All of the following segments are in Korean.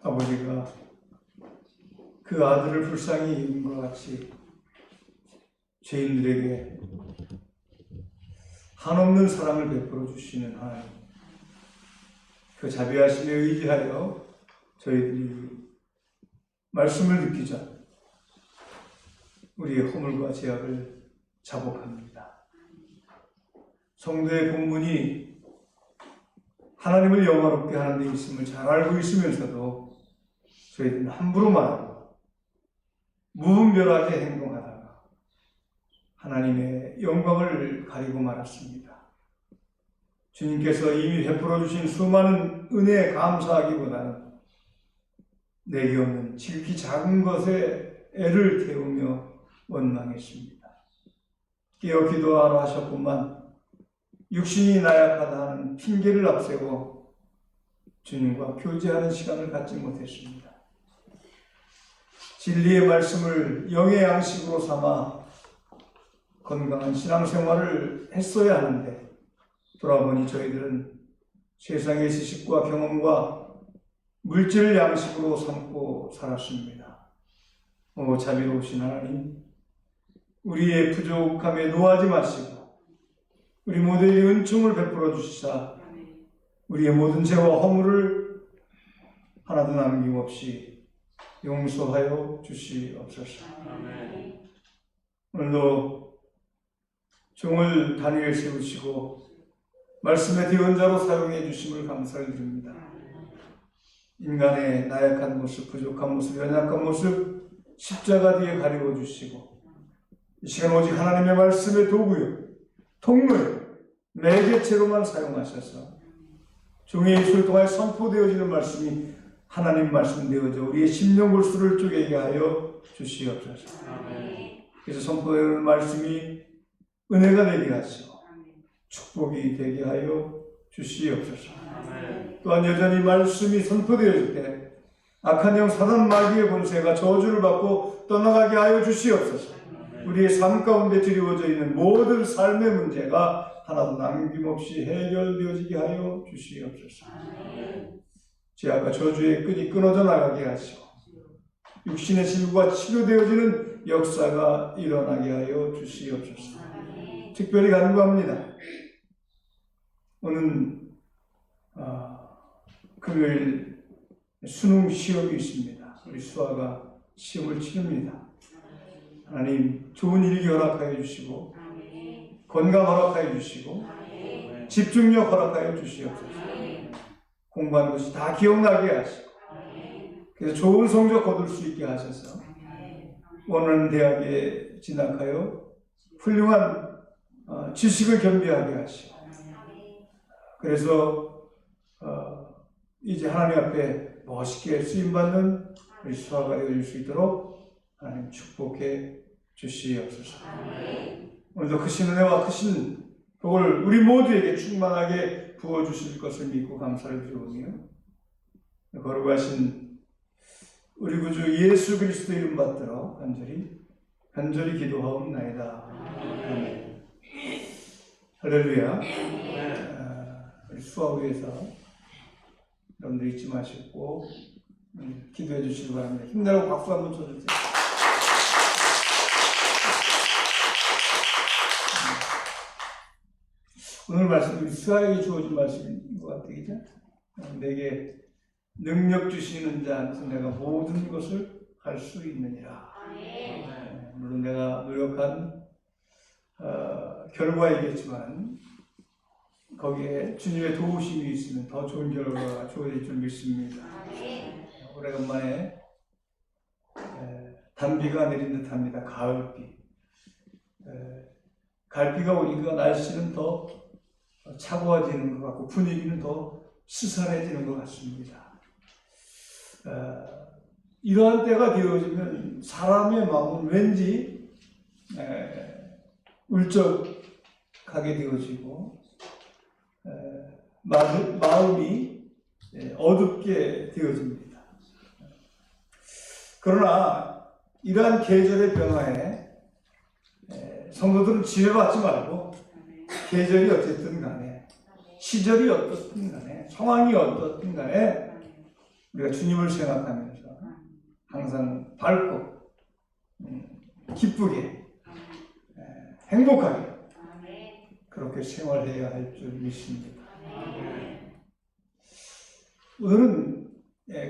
아버지가 그 아들을 불쌍히 여긴 것 같이 죄인들에게 한없는 사랑을 베풀어 주시는 하나님, 그 자비하심에 의지하여 저희들이 말씀을 듣기 전 우리의 허물과 죄악을 자복합니다. 성도의 본분이 하나님을 영화롭게 하는 데 있음을 잘 알고 있으면서도 저희들은 함부로 말하고 무분별하게 행동하다가 하나님의 영광을 가리고 말았습니다. 주님께서 이미 베풀어 주신 수많은 은혜에 감사하기보다는 내게 없는 지극히 작은 것에 애를 태우며 원망했습니다. 깨어 기도하라 하셨건만 육신이 나약하다 하는 핑계를 앞세워 주님과 교제하는 시간을 갖지 못했습니다. 진리의 말씀을 영의 양식으로 삼아 건강한 신앙생활을 했어야 하는데 돌아보니 저희들은 세상의 지식과 경험과 물질 양식으로 삼고 살았습니다. 오 자비로우신 하나님, 우리의 부족함에 노하지 마시고 우리 모두에게 은총을 베풀어 주시사 우리의 모든 죄와 허물을 하나도 남김없이 용서하여 주시옵소서. 아멘. 오늘도 종을 단위에 세우시고 말씀의 대언자로 사용해 주심을 감사를 드립니다. 인간의 나약한 모습, 부족한 모습, 연약한 모습 십자가 뒤에 가리워 주시고 이 시간 오직 하나님의 말씀의 도구요, 통로요, 매개체로만 사용하셔서 종의 입술을 통하여 선포되어지는 말씀이 하나님 말씀 되어져 우리의 심령 골수를 쪼개게 하여 주시옵소서. 그래서 선포되는 말씀이 은혜가 되게 하시고 축복이 되게 하여 주시옵소서. 또한 여전히 말씀이 선포되어질 때 악한 영 사단 마귀의 권세가 저주를 받고 떠나가게 하여 주시옵소서. 우리의 삶 가운데 드리워져 있는 모든 삶의 문제가 하나도 남김없이 해결되어지게 하여 주시옵소서. 죄악과 저주의 끈이 끊어져 나가게 하시고 육신의 질부가 치료되어지는 역사가 일어나게 하여 주시옵소서. 특별히 간구합니다. 오늘 금요일 수능 시험이 있습니다. 우리 수아가 시험을 치릅니다. 하나님 좋은 일기 허락하여 주시고 건강 허락하여 주시고 집중력 허락하여 주시옵소서. 공부하는 것이 다 기억나게 하시고 그래서 좋은 성적 거둘 수 있게 하셔서 원하는 대학에 진학하여 훌륭한 지식을 겸비하게 하시고 그래서 이제 하나님 앞에 멋있게 쓰임받는 우리 수아가 되어줄 수 있도록 하나님 축복해 주시옵소서. 오늘도 크신 은혜와 크신 복을 우리 모두에게 충만하게 부어주실 것을 믿고 감사를 드리오며 거룩하신 우리 구주 예수 그리스도 이름 받들어 간절히 기도하옵나이다. 아멘. 할렐루야. 우리 수아 위에서 여러분들 잊지 마시고 기도해 주시기 바랍니다. 힘내라고 박수 한번 쳐주세요. 오늘 말씀은 수아에게 주어진 말씀인 것 같아요. 그죠? 내게 능력 주시는 자한테 내가 모든 것을 할 수 있느니라. 물론 내가 노력한 결과이겠지만 거기에 주님의 도우심이 있으면 더 좋은 결과가 주어질 줄 믿습니다. 오래간만에 단비가 내린 듯합니다. 가을비. 가을비가 오니까 날씨는 더 차가워지는 것 같고 분위기는 더 스산해지는 것 같습니다. 이러한 때가 되어지면 사람의 마음은 왠지 울적하게 되어지고 마음이 어둡게 되어집니다. 그러나 이러한 계절의 변화에 성도들은 지혜받지 말고 계절이 어쨌든 간에 시절이 어떻든 간에 상황이 어떻든 간에 우리가 주님을 생각하면서 항상 밝고 기쁘게 행복하게 그렇게 생활해야 할 줄 믿습니다. 오늘은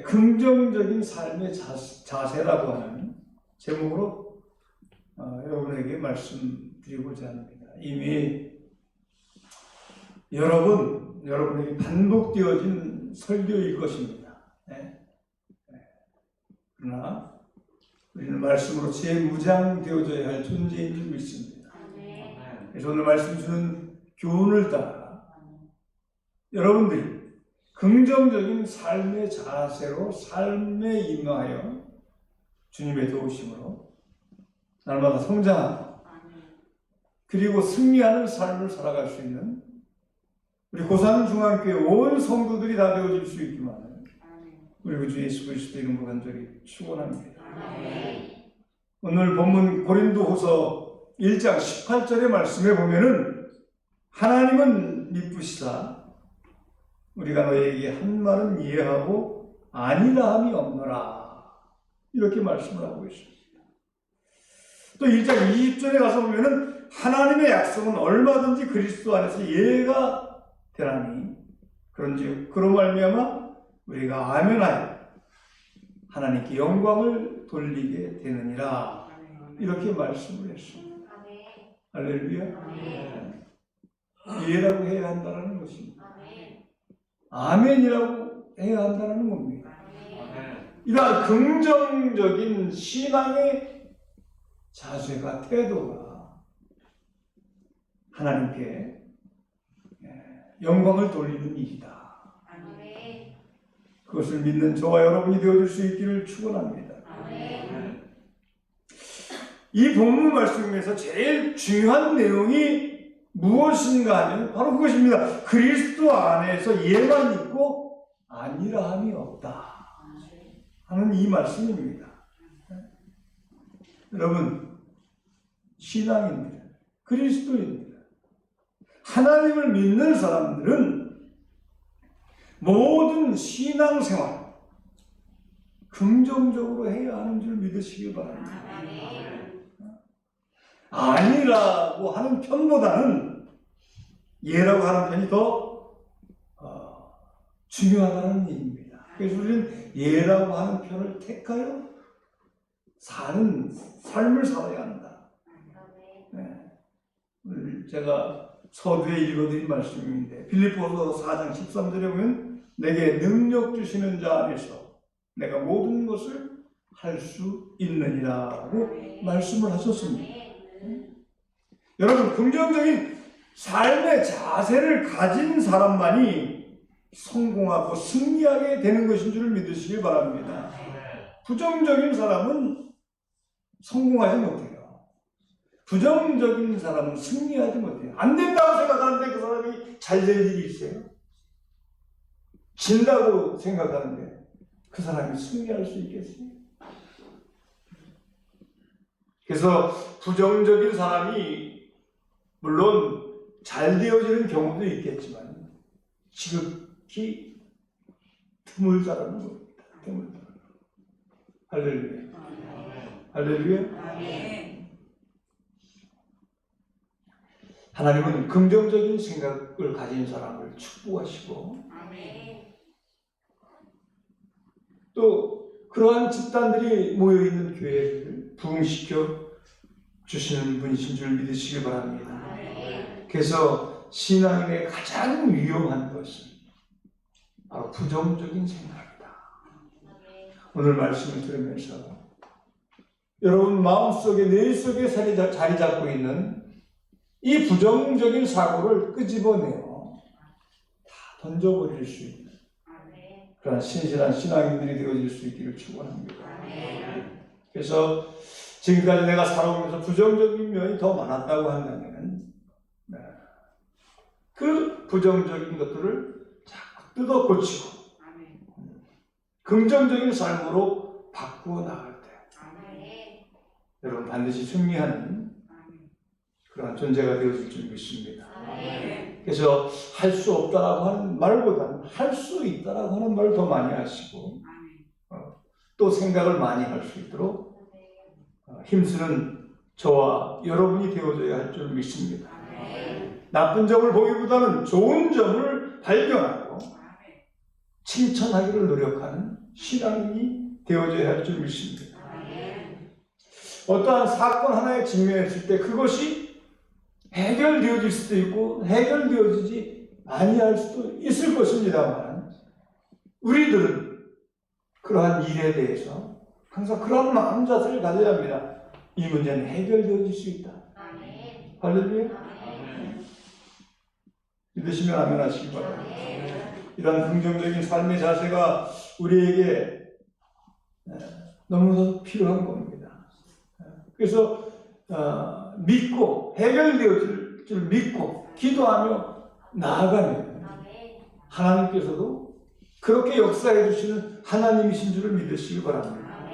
긍정적인 삶의 자세라고 하는 제목으로 여러분에게 말씀드리고자 합니다. 이미 여러분에게 반복되어진 설교일 것입니다. 그러나 우리는 말씀으로 재무장되어져야 할 존재인 줄 믿습니다. 그래서 오늘 말씀 주는 교훈을 따라 여러분들이 긍정적인 삶의 자세로 삶에 임하여 주님의 도우심으로 날마다 성장하고 그리고 승리하는 삶을 살아갈 수 있는 우리 고산중앙교회 온 성도들이 다 되어질 수 있기만을 우리 주 예수 그리스도 이름으로 간절히 축원합니다. 오늘 본문 고린도후서 1장 18절의 말씀에 보면은 하나님은 미쁘시사 우리가 너희에게 한 말은 이해하고 아니라 함이 없노라 이렇게 말씀을 하고 있습니다. 또 1장 20절에 가서 보면은 하나님의 약속은 얼마든지 그리스도 안에서 예가 되나니 그런즉 그로 말미암아 우리가 아멘하여 하나님께 영광을 돌리게 되느니라 이렇게 말씀을 했습니다. 할렐루야. 예라고 해야 한다는 것입니다. 아멘이라고 해야 한다는 겁니다. 이러한 긍정적인 신앙의 자세가 태도가 하나님께 영광을 돌리는 일이다. 그것을 믿는 저와 여러분이 되어줄 수 있기를 축원합니다. 이 본문 말씀에서 제일 중요한 내용이 무엇인가 하면 바로 그것입니다. 그리스도 안에서 예만 있고 아니라 함이 없다 하는 이 말씀입니다. 여러분, 신앙인들, 그리스도인들, 하나님을 믿는 사람들은 모든 신앙생활 긍정적으로 해야 하는 줄 믿으시기 바랍니다. 아니라고 하는 편보다는 예라고 하는 편이 더 중요하다는 얘기입니다. 그래서 우리는 예라고 하는 편을 택하여 사는 삶을 살아야 한다. 오늘 제가 서두에 읽어드린 말씀인데 빌립보서 4장 13절에 보면 내게 능력 주시는 자 안에서 내가 모든 것을 할 수 있느니라고 말씀을 하셨습니다. 여러분, 긍정적인 삶의 자세를 가진 사람만이 성공하고 승리하게 되는 것인 줄 믿으시길 바랍니다. 부정적인 사람은 성공하지 못해요. 부정적인 사람은 승리하지 못해요. 안 된다고 생각하는데 그 사람이 잘 될 일이 있어요. 진다고 생각하는데 그 사람이 승리할 수 있겠어요? 그래서 부정적인 사람이 물론 잘 되어지는 경우도 있겠지만 지극히 드물다라는 겁니다. 드물다. 할렐루야. 할렐루야. 하나님은 긍정적인 생각을 가진 사람을 축복하시고 또 그러한 집단들이 모여있는 교회를 부흥시켜 주시는 분이신 줄 믿으시기 바랍니다. 그래서 신앙인의 가장 위험한 것은 바로 부정적인 생각이다. 오늘 말씀을 들으면서 여러분 마음속에 뇌 속에 자리 잡고 있는 이 부정적인 사고를 끄집어내어 다 던져버릴 수 있는 그런 신실한 신앙인들이 되어질 수 있기를 축원합니다. 그래서 지금까지 내가 살아오면서 부정적인 면이 더 많았다고 한다면 그 부정적인 것들을 자꾸 뜯어 고치고 긍정적인 삶으로 바꾸어 나갈 때 여러분 반드시 승리하는 그런 존재가 되어질 줄 믿습니다. 그래서 할 수 없다라고 하는 말보다는 할 수 있다라고 하는 말을 더 많이 하시고 또 생각을 많이 할 수 있도록 힘쓰는 저와 여러분이 되어줘야 할 줄 믿습니다. 나쁜 점을 보기보다는 좋은 점을 발견하고 칭찬하기를 노력하는 신앙인이 되어줘야 할 줄 믿습니다. 어떠한 사건 하나에 직면했을 때 그것이 해결되어질 수도 있고 해결되어지지 아니할 수도 있을 것입니다만 우리들은 그러한 일에 대해서 항상 그런 마음 자세를 가져야 합니다. 이 문제는 해결되어질 수 있다. 할렐루야. 믿으시면 아멘 하시기 바랍니다. 이런 긍정적인 삶의 자세가 우리에게 너무나 필요한 겁니다. 그래서 믿고 해결되어질 줄 믿고 기도하며 나아가면 하나님께서도 그렇게 역사해 주시는 하나님이신 줄을 믿으시기 바랍니다.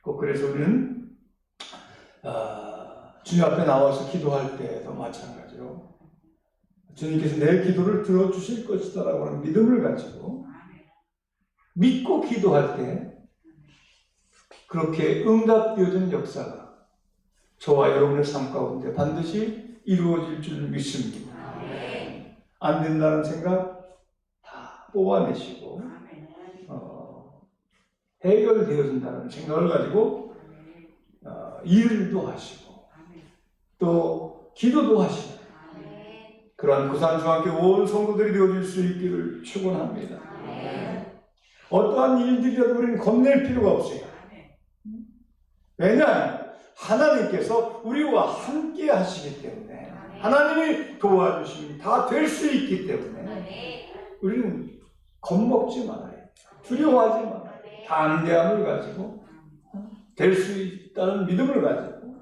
꼭 그래서 우리는 주님 앞에 나와서 기도할 때도 마찬가지로 주님께서 내 기도를 들어주실 것이다 라고 하는 믿음을 가지고 믿고 기도할 때 그렇게 응답되어지는 역사가 저와 여러분의 삶 가운데 반드시 이루어질 줄 믿습니다. 안 된다는 생각 다 뽑아내시고 해결되어진다는 생각을 가지고 일도 하시고 또 기도도 하시고 그러한 구산중학교 온 성도들이 되어질 수 있기를 축원합니다. 어떠한 일들이라도 우리는 겁낼 필요가 없어요. 왜냐하면 하나님께서 우리와 함께 하시기 때문에 하나님이 도와주시면 다 될 수 있기 때문에 우리는 겁먹지 말아요. 두려워하지 말아요. 담대함을 가지고 될 수 있다는 믿음을 가지고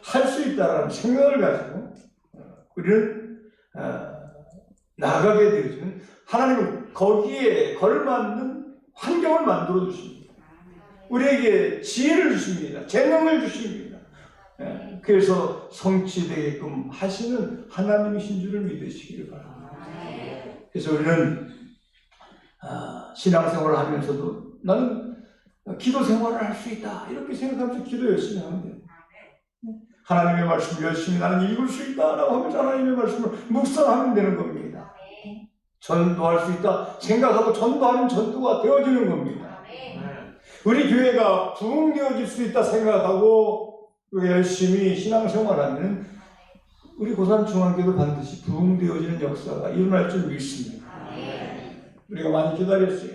할 수 있다는 생각을 가지고 우리는 나가게 되어지는 하나님은 거기에 걸맞는 환경을 만들어 주십니다. 우리에게 지혜를 주십니다. 재능을 주십니다. 그래서 성취되게끔 하시는 하나님이신 줄을 믿으시기를 바랍니다. 그래서 우리는 신앙생활을 하면서도 나는 기도 생활을 할 수 있다 이렇게 생각하면서 기도 열심히 하면 돼요. 하나님의 말씀을 열심히 나는 읽을 수 있다라고 하면서 하나님의 말씀을 묵상하면 되는 겁니다. 전도할 수 있다 생각하고 전도하면 전도가 되어지는 겁니다. 우리 교회가 부흥되어질 수 있다 생각하고 열심히 신앙생활하면 우리 고산중앙교도 반드시 부흥되어지는 역사가 일어날 줄 믿습니다. 우리가 많이 기다렸어요.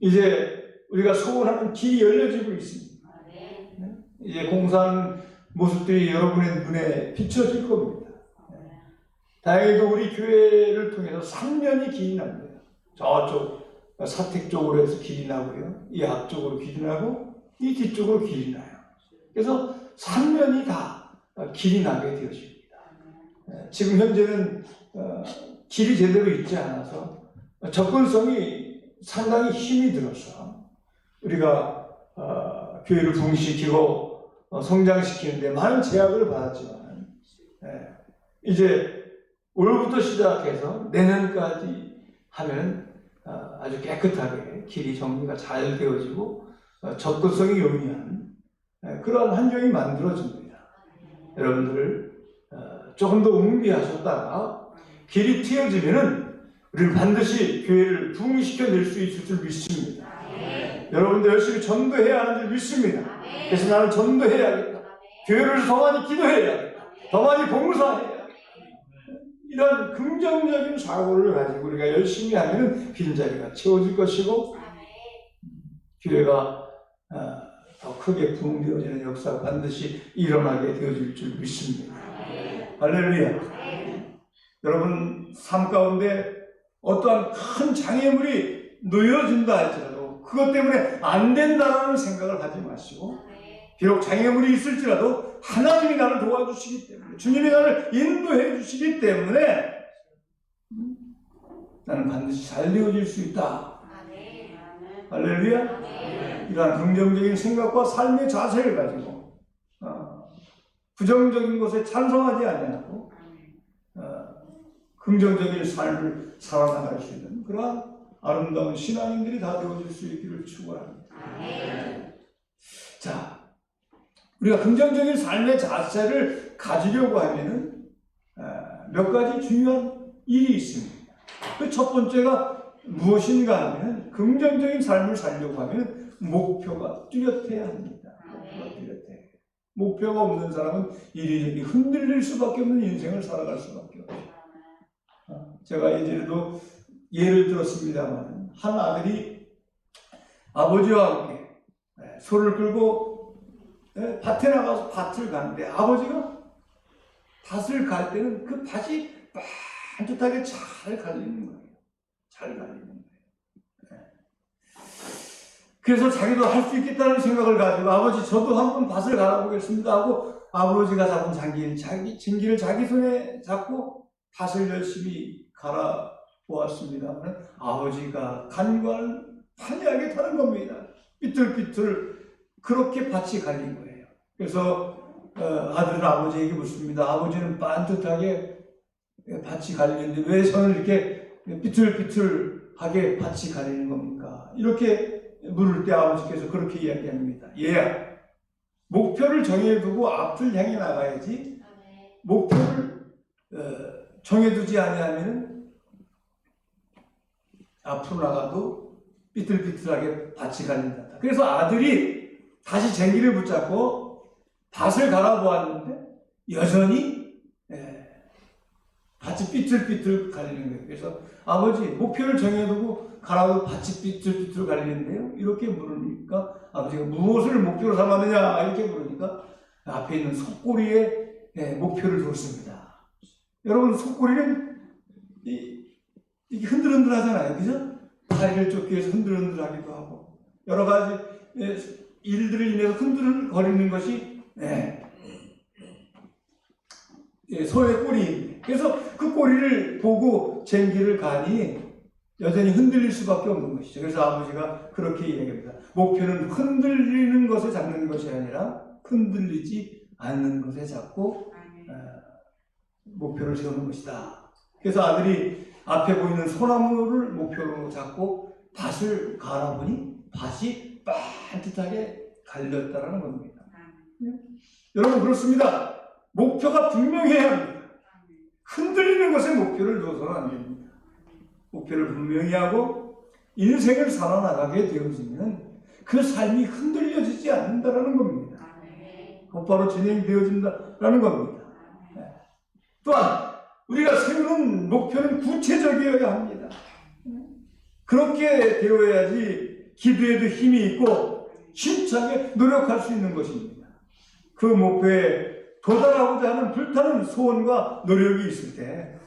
이제 우리가 소원하는 길이 열려지고 있습니다. 이제 공사하는 모습들이 여러분의 눈에 비춰질 겁니다. 다행히도 우리 교회를 통해서 3년이 길이 납니다. 저쪽 사택 쪽으로 해서 길이 나고요. 이 앞쪽으로 길이 나고 이 뒤쪽으로 길이 나요. 그래서 3년이 다 길이 나게 되어집니다. 지금 현재는 길이 제대로 있지 않아서 접근성이 상당히 힘이 들어서 우리가 교회를 부흥시키고 성장시키는데 많은 제약을 받았지만 이제 올부터 시작해서 내년까지 하면 아주 깨끗하게 길이 정리가 잘 되어지고 접근성이 용이한 그런 환경이 만들어집니다. 여러분들 조금 더 응비하셨다가 길이 트여지면은 우리는 반드시 교회를 부흥시켜낼 수 있을 줄 믿습니다. 여러분들 열심히 전도해야 하는 줄 믿습니다. 그래서 나는 전도해야겠다. 교회를 더 많이 기도해야겠다. 더 많이 봉사해야겠다. 이런 긍정적인 사고를 가지고 우리가 열심히 하면 빈자리가 채워질 것이고 교회가 더 크게 부흥되어지는 역사가 반드시 일어나게 되어질 줄 믿습니다. 할렐루야. 여러분 삶 가운데 어떠한 큰 장애물이 놓여진다 할지라도 그것 때문에 안 된다라는 생각을 하지 마시고 비록 장애물이 있을지라도 하나님이 나를 도와주시기 때문에 주님이 나를 인도해 주시기 때문에 나는 반드시 잘 되어질 수 있다. 할렐루야. 이러한 긍정적인 생각과 삶의 자세를 가지고 부정적인 것에 찬성하지 아니하고 긍정적인 삶을 살아나갈 수 있는 그러한 아름다운 신앙인들이 다 되어질 수 있기를 축원합니다. 자, 우리가 긍정적인 삶의 자세를 가지려고 하면은 몇 가지 중요한 일이 있습니다. 그 첫 번째가 무엇인가 하면 긍정적인 삶을 살려고 하면 목표가 뚜렷해야 합니다. 목표가 뚜렷해. 목표가 없는 사람은 이리저리 흔들릴 수밖에 없는 인생을 살아갈 수밖에 없어요. 제가 예전에도 예를 들었습니다만 한 아들이 아버지와 함께 소를 끌고 밭에 나가서 밭을 가는데 아버지가 밭을 갈 때는 그 밭이 반듯하게 잘 갈리는 거예요. 잘 갈리는 거예요. 그래서 자기도 할 수 있겠다는 생각을 가지고 아버지 저도 한번 밭을 갈아보겠습니다 하고 아버지가 잡은 쟁기를 자기 손에 잡고 밭을 열심히 갈아보았습니다만 아버지가 간과를 환하게 타는 겁니다. 삐뚤삐뚤 그렇게 밭이 갈린 거예요. 그래서 아들은 아버지에게 묻습니다. 아버지는 반듯하게 밭이 갈리는데 왜 저는 이렇게 삐뚤삐뚤하게 밭이 갈리는 겁니까? 이렇게 물을 때 아버지께서 그렇게 이야기합니다. 얘야, 목표를 정해두고 앞을 향해 나가야지 목표를 정해두지 아니하면 앞으로 나가도 삐뚤삐뚤하게 밭이 갈린다. 그래서 아들이 다시 쟁기를 붙잡고 밭을 갈아보았는데 여전히 밭이 삐뚤삐뚤 갈리는 거예요. 그래서 아버지 목표를 정해두고 갈아도 밭이 삐뚤삐뚤 갈리는데요. 이렇게 물으니까 아버지가 무엇을 목표로 삼았느냐 이렇게 물으니까 앞에 있는 속꼬리에 목표를 뒀습니다. 여러분 속꼬리는 이게 흔들흔들하잖아요. 그죠? 다리를 쫓기 위해서 흔들흔들하기도 하고 여러 가지 일들을 인해서 흔들거리는 것이 소의 꼬리입니다. 그래서 그 꼬리를 보고 쟁기를 가니 여전히 흔들릴 수밖에 없는 것이죠. 그래서 아버지가 그렇게 이야기합니다. 목표는 흔들리는 것에 잡는 것이 아니라 흔들리지 않는 것에 잡고 목표를 세우는 것이다. 그래서 아들이 앞에 보이는 소나무를 목표로 잡고 밭을 갈아보니 밭이 반듯하게 갈렸다는 겁니다. 여러분 그렇습니다. 목표가 분명해야 합니다. 흔들리는 것에 목표를 둬서는 안 됩니다. 목표를 분명히 하고 인생을 살아나가게 되어지면 그 삶이 흔들려지지 않는다는 겁니다. 곧바로 진행되어진다는 겁니다. 또한 우리가 세우는 목표는 구체적이어야 합니다. 그렇게 되어야지 기도에도 힘이 있고 힘차게 노력할 수 있는 것입니다. 그 목표에 도달하고자 하는 불타는 소원과 노력이 있을 때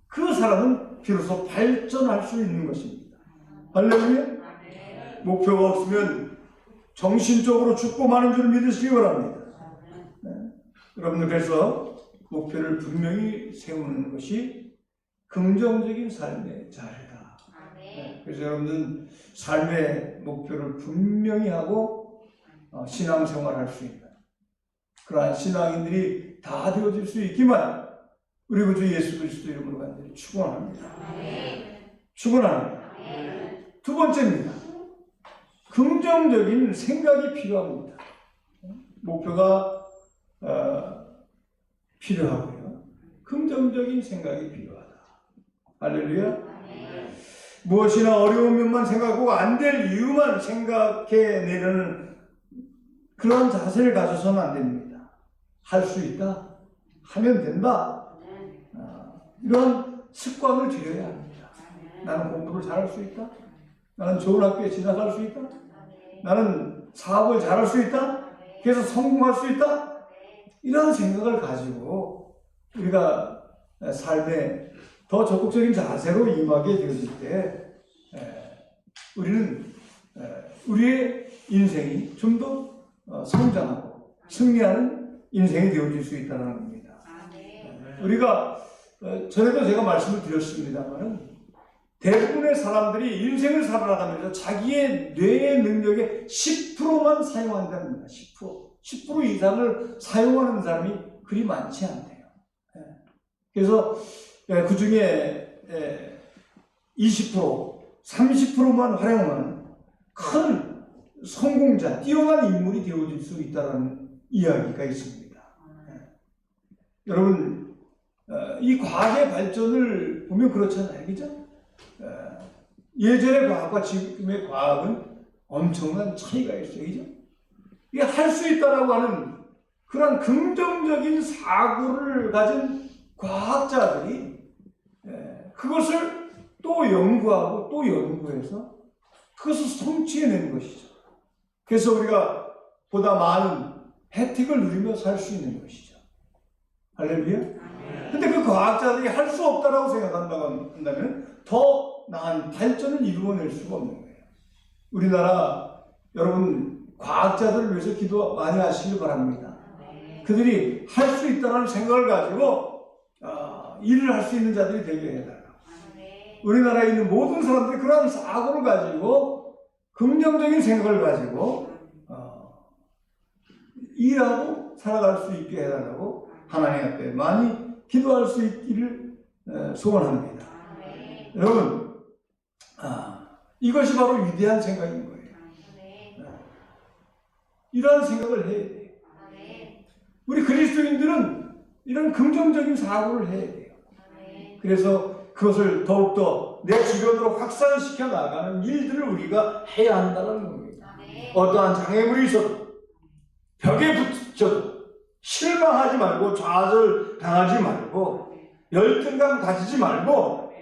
그 사람은 비로소 발전할 수 있는 것입니다. 할렐루야? 목표가 없으면 정신적으로 죽고 마는 줄 믿으시기 바랍니다. 여러분들 그래서 목표를 분명히 세우는 것이 긍정적인 삶의 자세다. 그래서 여러분들은 삶의 목표를 분명히 하고 신앙생활을 할 수 있는 그러한 신앙인들이 다 되어질 수 있기만 우리 구주 예수 그리스도 이름으로 간절히 축원합니다. 축원합니다. 두 번째입니다. 긍정적인 생각이 필요합니다. 목표가 필요하고요. 긍정적인 생각이 필요하다. 할렐루야. 무엇이나 어려운 면만 생각하고 안 될 이유만 생각해내려는 그런 자세를 가져서는 안 됩니다. 할 수 있다. 하면 된다. 이런 습관을 들여야 합니다. 나는 공부를 잘할 수 있다. 나는 좋은 학교에 진학할 수 있다. 나는 사업을 잘할 수 있다. 그래서 성공할 수 있다. 이런 생각을 가지고 우리가 삶에 더 적극적인 자세로 임하게 되어질 때 우리는 우리의 인생이 좀 더 성장하고 승리하는 인생이 되어질 수 있다는 겁니다. 우리가 전에도 제가 말씀을 드렸습니다만 대부분의 사람들이 인생을 살아가면서 자기의 뇌의 능력의 10%만 사용한답니다. 10% 이상을 사용하는 사람이 그리 많지 않대요. 그래서 그 중에 20% 30%만 활용하는 큰 성공자, 뛰어난 인물이 되어질 수 있다는 이야기가 있습니다. 여러분, 이 과학의 발전을 보면 그렇잖아요. 그죠? 예전의 과학과 지금의 과학은 엄청난 차이가 있어요. 그죠? 이게 할 수 있다라고 하는 그런 긍정적인 사고를 가진 과학자들이 그것을 또 연구하고 또 연구해서 그것을 성취해내는 것이죠. 그래서 우리가 보다 많은 혜택을 누리며 살 수 있는 것이죠. 할렐루야. 근데 그 과학자들이 할 수 없다라고 생각한다고 한다면 더 나은 발전을 이루어낼 수가 없는 거예요. 우리나라 여러분 과학자들을 위해서 기도 많이 하시길 바랍니다. 그들이 할 수 있다는 생각을 가지고 일을 할 수 있는 자들이 되게 해달라고. 우리나라에 있는 모든 사람들이 그런 사고를 가지고 긍정적인 생각을 가지고 일하고 살아갈 수 있게 해달라고 하나님 앞에 많이 기도할 수 있기를 소원합니다. 여러분, 이것이 바로 위대한 생각인 거예요. 이러한 생각을 해야 돼요. 우리 그리스도인들은 이런 긍정적인 사고를 해야 돼요. 그래서 그것을 더욱더 내 주변으로 확산시켜 나가는 일들을 우리가 해야 한다는 겁니다. 어떠한 장애물이 있어도 벽에 붙여도 실망하지 말고 좌절당하지 말고 열등감 가지지 말고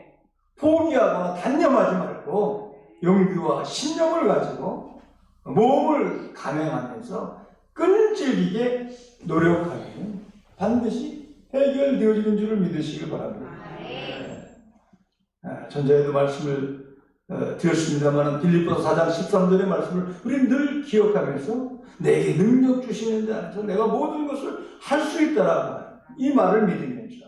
포기하거나 단념하지 말고 용기와 신념을 가지고 모험을 감행하면서 끈질기게 노력하면 반드시 해결되어지는 줄을 믿으시길 바랍니다. 전자에도 말씀을 드렸습니다만 빌립보서 4장 13절의 말씀을 우리는 늘 기억하면서 내게 능력 주시는 자 안에서 내가 모든 것을 할 수 있다라고 하는 이 말을 믿으면서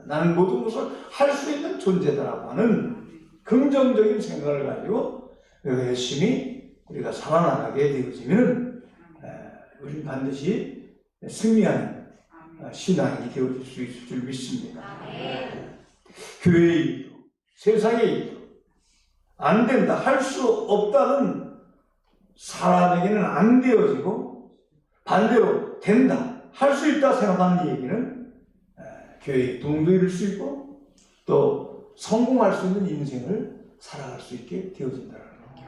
나는 모든 것을 할 수 있는 존재다라고 하는 긍정적인 생각을 가지고 열심히 우리가 살아나가게 되어지면 우리는 반드시 승리하는 신앙이 되어질 수 있을 줄 믿습니다. 교회의 일도 세상의 일도 안 된다, 할 수 없다는 사람에게는 안 되어지고 반대로 된다, 할 수 있다 생각하는 얘기는 교회의 도움도 이룰 수 있고 또 성공할 수 있는 인생을 살아갈 수 있게 되어진다는 겁니다.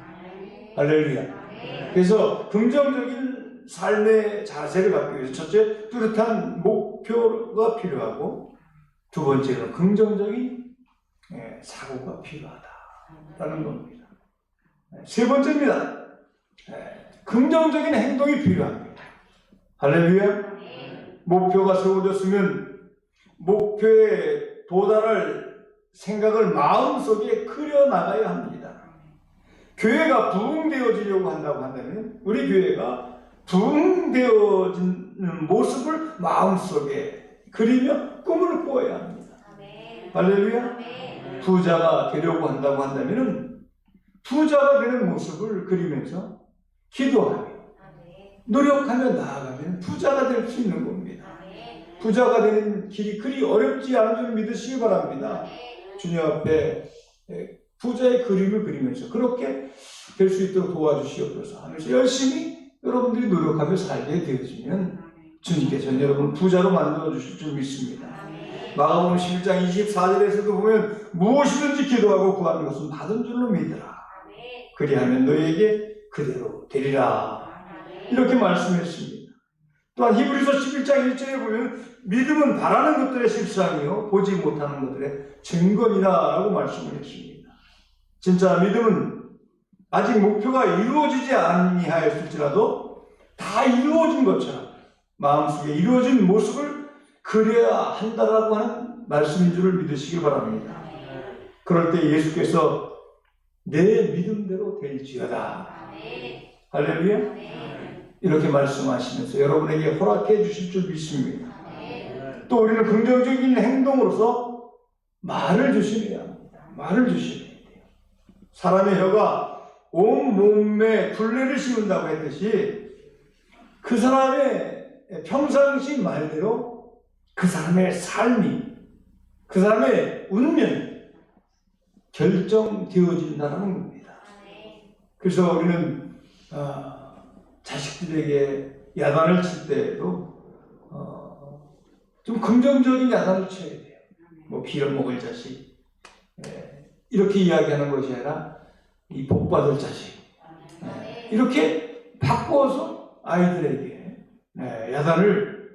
할렐루야. 그래서 긍정적인 삶의 자세를 갖기 위해서 첫째, 뚜렷한 목표가 필요하고 두 번째는 긍정적인 사고가 필요하다라는 겁니다. 세 번째입니다. 긍정적인 행동이 필요합니다. 할렐루야. 목표가 세워졌으면 목표에 도달할 생각을 마음속에 그려나가야 합니다. 교회가 부흥되어지려고 한다고 한다면 우리 교회가 부흥되어지는 모습을 마음속에 그리며 꿈을 꾸어야 합니다. 할렐루야. 부자가 되려고 한다고 한다면 부자가 되는 모습을 그리면서 기도하며 노력하며 나아가면 부자가 될 수 있는 겁니다. 부자가 되는 길이 그리 어렵지 않은 줄 믿으시기 바랍니다. 주님 앞에 부자의 그림을 그리면서 그렇게 될 수 있도록 도와주시옵소서 하면서 열심히 여러분들이 노력하며 살게 되어지면 주님께서는 여러분을 부자로 만들어 주실 줄 믿습니다. 마가복음 11장 24절에서도 보면 무엇이든지 기도하고 구하는 것은 받은 줄로 믿으라. 그리하면 너에게 그대로 되리라. 이렇게 말씀했습니다. 또한 히브리서 11장 1절에 보면 믿음은 바라는 것들의 실상이요 보지 못하는 것들의 증거니라 라고 말씀을 했습니다. 진짜 믿음은 아직 목표가 이루어지지 아니하였을지라도 다 이루어진 것처럼 마음속에 이루어진 모습을 그려야 한다라고 하는 말씀인 줄을 믿으시기 바랍니다. 그럴 때 예수께서 내 믿음대로 될지어다. 할렐루야. 이렇게 말씀하시면서 여러분에게 허락해 주실 줄 믿습니다. 또 우리는 긍정적인 행동으로서 말을 조심해야 합니다. 말을 조심해야 돼요. 사람의 혀가 온 몸에 둘레를 씌운다고 했듯이 그 사람의 평상시 말대로 그 사람의 삶이, 그 사람의 운명이 결정되어진다는 겁니다. 그래서 우리는 자식들에게 야단을 칠 때에도 좀 긍정적인 야단을 쳐야 돼요. 뭐 빌어먹을 자식, 이렇게 이야기하는 것이 아니라 이 복받을 자식, 이렇게 바꿔서 아이들에게 야단을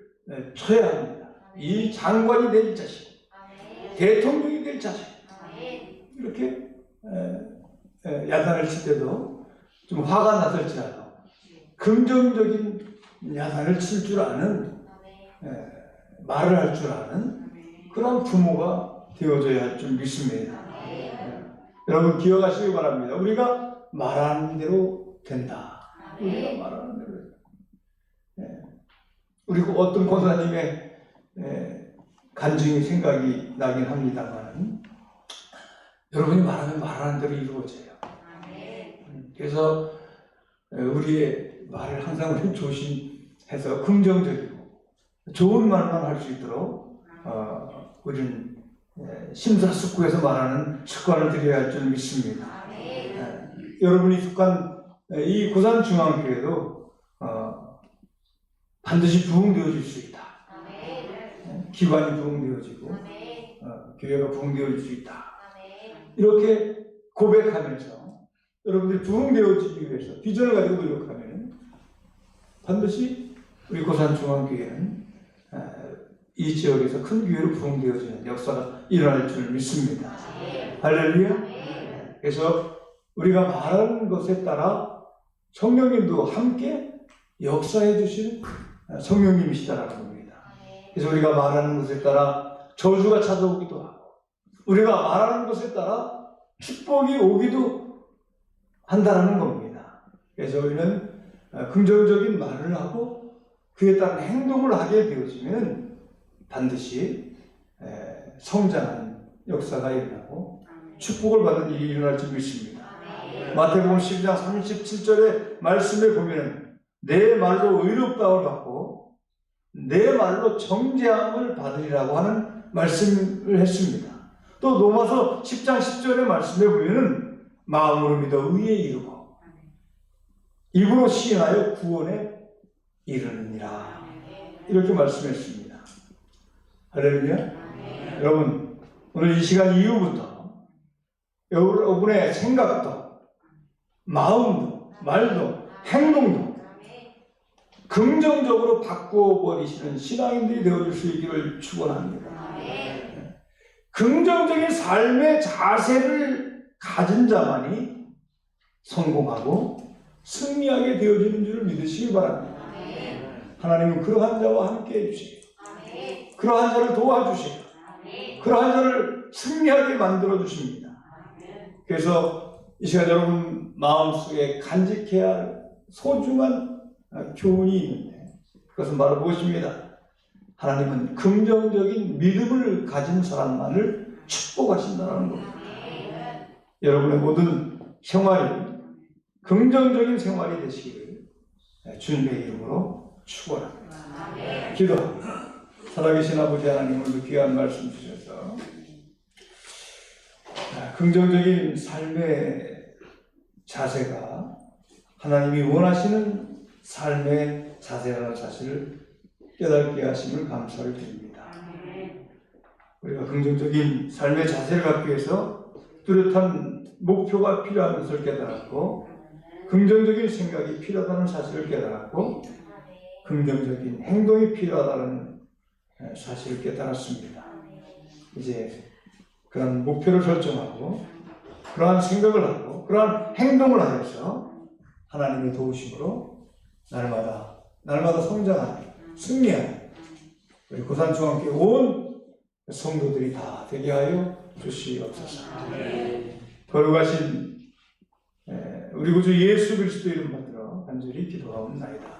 쳐야 합니다. 이 장관이 될 자식, 대통령이 될 자식, 이렇게 야단을 칠 때도 좀 화가 났을지라도 긍정적인 야단을 칠 줄 아는, 말을 할 줄 아는 그런 부모가 되어져야 할 줄 믿습니다. 여러분 기억하시기 바랍니다. 우리가 말하는 대로 된다. 우리가 말하는 대로 된다. 우리 어떤 권사님의 간증이 생각이 나긴 합니다만, 여러분이 말하는 대로 이루어져요. 그래서 우리의 말을 항상 우리 조심해서 긍정적이고 좋은 말만 할 수 있도록 우리는 심사숙고해서 말하는 습관을 들여야 할 줄 믿습니다. 여러분이 속한 이 고산중앙교회도 반드시 부흥되어질 수 있다. 기관이 부흥되어지고 교회가 부흥되어질 수 있다. 이렇게 고백하면서 여러분들이 부흥되어지기 위해서 비전을 가지고 노력하면 반드시 우리 고산중앙교회는 이 지역에서 큰 교회로 부흥되어지는 역사가 일어날 줄 믿습니다. 할렐루야. 그래서 우리가 말하는 것에 따라 성령님도 함께 역사해 주시는 성령님이시다라는 겁니다. 그래서 우리가 말하는 것에 따라 저주가 찾아오기도 하고, 우리가 말하는 것에 따라 축복이 오기도 한다라는 겁니다. 그래서 우리는 긍정적인 말을 하고 그에 따른 행동을 하게 되어지면 반드시 성장하는 역사가 일어나고 축복을 받는 일이 일어날 줄 믿습니다. 마태복음 12장 37절의 말씀에 보면 내 말로 의롭다함을 받고 내 말로 정죄함을 받으리라고 하는 말씀을 했습니다. 또 로마서 10장 10절의 말씀에 보면 마음으로 믿어 의에 이르고 입으로 시인하여 구원에 이르느니라, 이렇게 말씀했습니다. 할렐루야. 여러분 오늘 이 시간 이후부터 여러분의 생각도 마음도 말도 행동도 긍정적으로 바꿔버리시는 신앙인들이 되어줄 수 있기를 축원합니다. 긍정적인 삶의 자세를 가진 자만이 성공하고 승리하게 되어지는 줄을 믿으시기 바랍니다. 하나님은 그러한 자와 함께 해주시고 그러한 자를 도와주시고 그러한 자를 승리하게 만들어 주십니다. 그래서 이 시간 여러분 마음속에 간직해야 할 소중한 교훈이 있는데 그것은 바로 무엇입니다? 하나님은 긍정적인 믿음을 가진 사람만을 축복하신다는 겁니다. 여러분의 모든 생활이 긍정적인 생활이 되시기를 주님의 이름으로 축원합니다. 기도합니다. 살아계신 아버지 하나님, 오늘도 귀한 말씀 주셔서 긍정적인 삶의 자세가 하나님이 원하시는 삶의 자세라는 사실을 깨닫게 하심을 감사를 드립니다. 우리가 긍정적인 삶의 자세를 갖기 위해서 뚜렷한 목표가 필요한 것을 깨달았고 긍정적인 생각이 필요하다는 사실을 깨달았고 긍정적인 행동이 필요하다는 사실을 깨달았습니다. 이제 그런 목표를 설정하고 그러한 생각을 하고 그러한 행동을 하여서 하나님의 도우심으로 날마다 성장하는 승리하는 우리 고산중앙교회 온 성도들이 다 되게 하여 주시옵소서. 거룩하신 우리 구주 예수 그리스도 이름 받들어 간절히 기도하옵나이다.